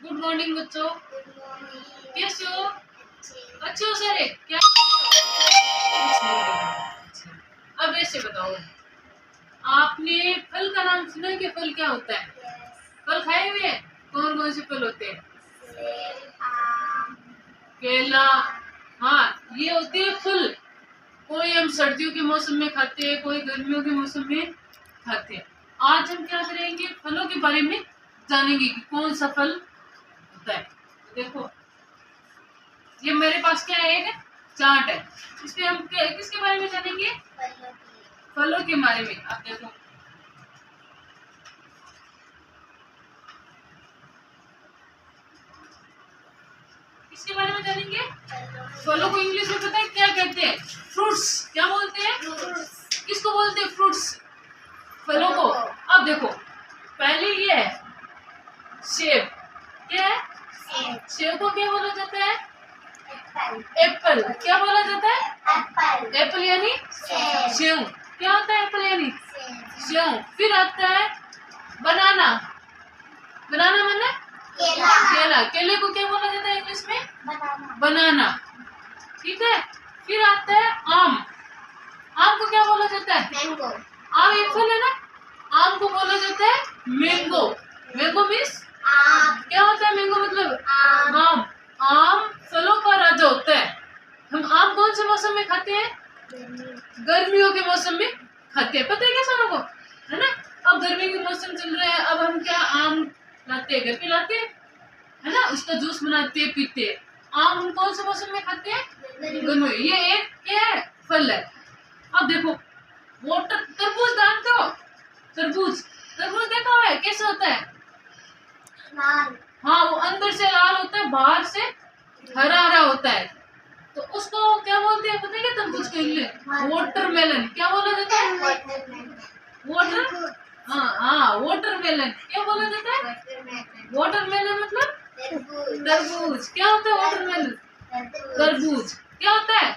Good morning बच्चों, कैसे हो? अच्छे हो सारे? क्या अब ऐसे बताओ, आपने फल का नाम सुना है कि फल क्या होता है? फल खाए हुए हैं? कौन कौन से फल होते हैं? केला। हाँ, ये होते हैं फल। कोई हम सर्दियों के मौसम में खाते हैं, कोई गर्मियों के मौसम में खाते हैं। आज हम क्या करेंगे, फलों के बारे में जानेंगे कि कौन सा फल होता है। देखो, ये मेरे पास क्या है, एक चार्ट है। इसमें हम किसके बारे में जानेंगे? फलों के बारे में। आप देखो, किसके बारे में जानेंगे? फलों को इंग्लिश में पता है क्या कहते हैं? फ्रूट्स। क्या बोलते हैं? किसको बोलते हैं? फ्रूट्स, फलों को। अब देखो, पहले ये है सेब। क्या है? सेब को क्या बोला जाता है? एप्पल। क्या बोला जाता है? एप्पल यानी सेब। क्या होता है एप्पल यानी? सेब। फिर आता है बनाना। बनाना माने केला। केले को क्या बोला जाता है इंग्लिश में? बनाना। ठीक है। फिर आता है आम। आम को क्या बोला जाता है? आम एक फल है ना, आम को बोला जाता है मैंगो। मैंगो मीन्स क्या होता है? मैंगो मतलब आम। आम फलों का राजा होता है। हम आम कौन से मौसम में खाते हैं? गर्मियों के मौसम में खाते हैं। पता है क्या सारों को? है ना। अब गर्मी के मौसम चल रहा है, अब हम क्या आम लाते हैं, घर पे लाते हैं, है ना, उसका जूस बनाते हैं, पीते हैं। आम हम कौन से मौसम में खाते हैं? गर्मी। ये एक क्या है? फल है। अब देखो, वाटर तरबूज जानते हो? तरबूज। तरबूज देखा हुआ है? कैसे होता है? हाँ, वो अंदर से लाल होता है, बाहर से हरा हरा होता है। तो उसको क्या बोलते हैं पता है क्या? तरबूज के लिए वाटरमेलन। क्या बोला जाता है? वाटर। हाँ, वाटरमेलन। क्या बोला जाता है? वाटरमेलन मतलब तरबूज। क्या होता है वाटरमेलन? तरबूज। क्या होता है?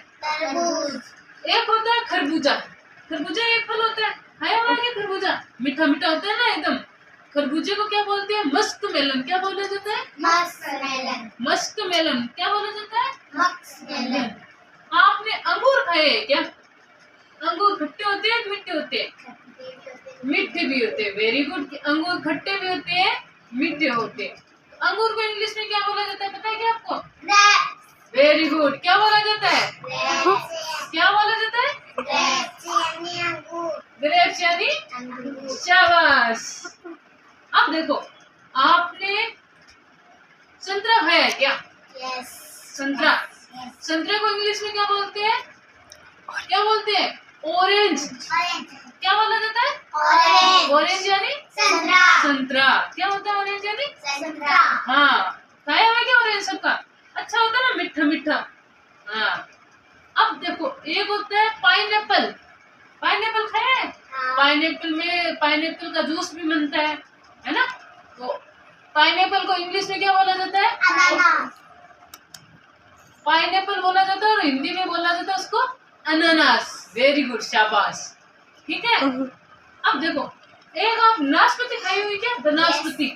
एक होता है खरबूजा। खरबूजा एक फल होता है, खाया हुआ है खरबूजा? मीठा मीठा होता है ना एकदम। खरबूजे को क्या बोलते हैं? Musk melon. क्या बोला जाता है? Musk melon. क्या बोला जाता है? आपने अंगूर खाए हैं क्या? अंगूर खट्टे होते हैं, मीठे होते हैं? मीठे भी होते हैं। Very good. अंगूर खट्टे भी होते हैं, मीठे होते हैं। अंगूर को इंग्लिश में क्या बोला जाता है पता है क्या आपको? Very good. क्या बोला जाता है? क्या बोला जाता है? ग्रेप्स यानी शाबाश। अब देखो, आपने संतरा खाया है क्या? संतरा। संतरे को इंग्लिश में क्या बोलते हैं? क्या बोलते हैं? ऑरेंज। क्या बोला जाता है? ऑरेंज यानी संतरा। क्या होता है ऑरेंज यानी? हाँ, खाया हुआ क्या ऑरेंज? सबका अच्छा होता है ना, मीठा मीठा। हाँ। अब देखो, एक होता है पाइनएप्पल। पाइनएप्पल खाया है? पाइनएप्पल में पाइनएप्पल का जूस भी बनता है ना। तो पाइनएप्पल को इंग्लिश में क्या बोला जाता है? पाइनएप्पल बोला जाता है, और हिंदी में बोला जाता है उसको अनानास। वेरी गुड, शाबाश। ठीक है। अब देखो, एक आप नाशपाती खाई हुई क्या? बनास्पति।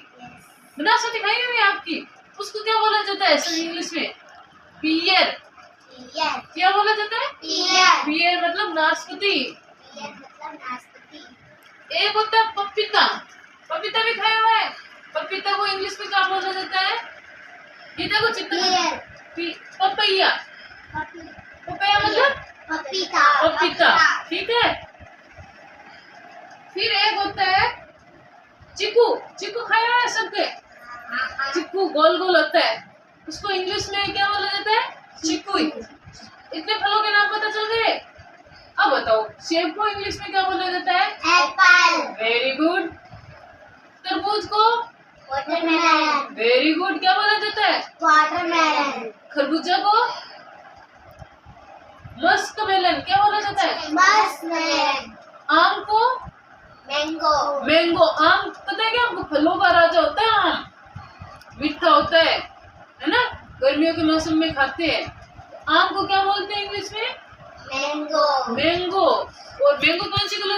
बनास्पति खाई हुई है आपकी? उसको क्या बोला जाता है सर इंग्लिश में? पियर। क्या बोला जाता है? पियर मतलब नाशपाती। एक होता है पपीता। पपीता भी खाया हुआ है? पपीता को इंग्लिश में क्या बोला जाता है? ये देखो चित्र, पपैया। पपैया मतलब पपीता। ठीक है। फिर एक होता है चीकू। चीकू खाया हुआ है सबके? चीकू गोल गोल होता है, उसको इंग्लिश में क्या बोला जाता है? चीकू। इतने फलों के नाम पता चल गए। अब बताओ, सेब को इंग्लिश में क्या बोला जाता है? Very good. तरबूज को? Very good. क्या बोला जाता है? खरबूजा को? Musk melon. क्या बोला जाता है? आम को? मैंगो। आम पता है क्या आपको? फलों का राजा होता है आम। मीठा होता है ना, गर्मियों के मौसम में खाते हैं। आम को क्या बोलते हैं इंग्लिश में? मैंगो। और मैंगो कौन सी कलर